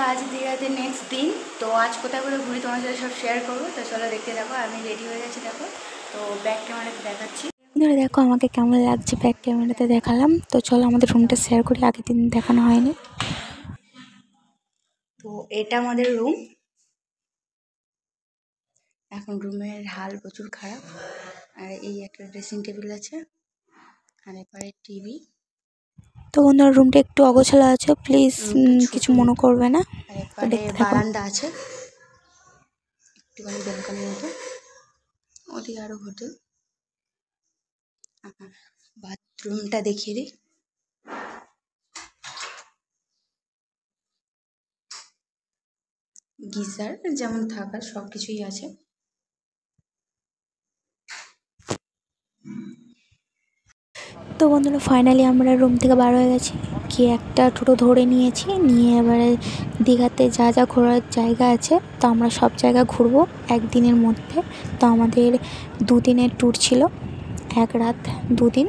आज दीघाते नेक्स्ट दिन। तो आज कोথায় করে ঘুরি তোমার সাথে সব শেয়ার করব। তো চলো দেখতে থাকো। আমি রেডি হয়ে গেছি, দেখো। তো ব্যাক ক্যামেরাতে দেখাচ্ছি। ধরে দেখো আমাকে কেমন লাগছে, ব্যাক ক্যামেরাতে দেখালাম। তো চলো আমাদের রুমটা শেয়ার করি, আগের দিন দেখানো হয়নি। তো এটা আমাদের রুম। এখন রুমের হাল প্রচুর খারাপ। আর এই একটা ড্রেসিং টেবিল আছে, আর এপারে টিভি। তো বন্ধুরা রুমটা একটু অগোছালো আছে, প্লিজ কিছু মনে করবে না। আর এপারে বারান্দা আছে, একটুখানি ব্যালকনির মতো। ওদিকে আরো হোটেল। বাথরুমটা দেখিয়ে দিই। গিজার যেমন থাকার সব কিছুই আছে। তো বন্ধুরা ফাইনালি আমরা রুম থেকে বার হয়ে গেছি, গিয়ে একটা টোটো ধরে নিয়েছি, নিয়ে এবারে দীঘাতে যা যা ঘোরার জায়গা আছে তো আমরা সব জায়গা ঘুরবো একদিনের মধ্যে। তো আমাদের 2 দিনের ট্যুর ছিল, 1 রাত 2 দিন।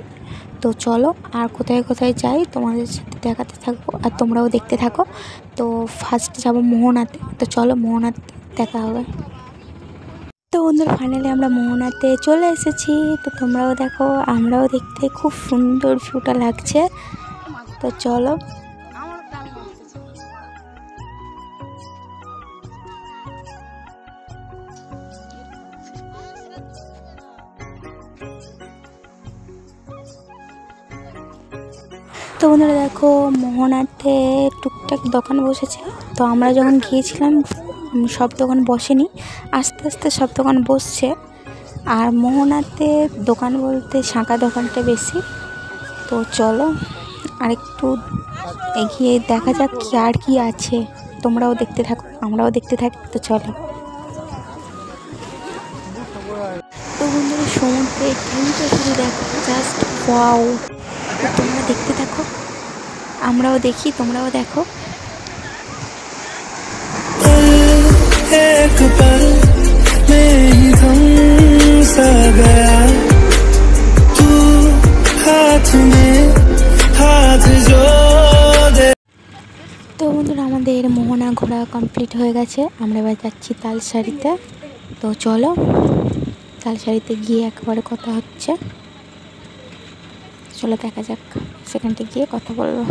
তো চলো আর কোথায় কোথায় যাই তোমাদের সাথে দেখাতে থাকবো, আর তোমরাও দেখতে থাকো। তো ফার্স্ট যাবো মোহনাতে। তো চলো মোহনাতে দেখা হবে। তো বন্ধুরা ফাইনালি আমরা মোহনাতে চলে এসেছি। তো তোমরাও দেখো, আমরাও দেখতে খুব সুন্দর ভিউটা লাগছে। তো চলো। তো বন্ধুরা দেখো মোহনাতে টুকটাক দোকান বসেছে। তো আমরা যখন গিয়েছিলাম সব দোকান বসেনি, আস্তে আস্তে সব দোকান বসছে। আর মোহনাতে দোকান বলতে শাঁখা দোকানটা বেশি। তো চলো আরেকটু এগিয়ে দেখা যাক কি আর কি আছে। তোমরাও দেখতে থাকো, আমরাও দেখতে থাকি। তো চলো। তো বন্ধুরা সমুদ্রের ঢেউটা শুধু দেখো, জাস্ট ওয়াও। তোমরা দেখতে থাকো, আমরাও দেখি, তোমরাও দেখো। एक पल में ही थम सा गया तू हाथ में हाथ जो दे। তো বন্ধুরা আমাদের মোহনা ঘোরা কমপ্লিট হয়ে গেছে, আমরা এবার যাচ্ছি তালসারিতে। তো চলো তালসারিতে গিয়ে একবারে কথা হচ্ছে। চলো দেখা যাক, সেখানটা গিয়ে কথা বলবো।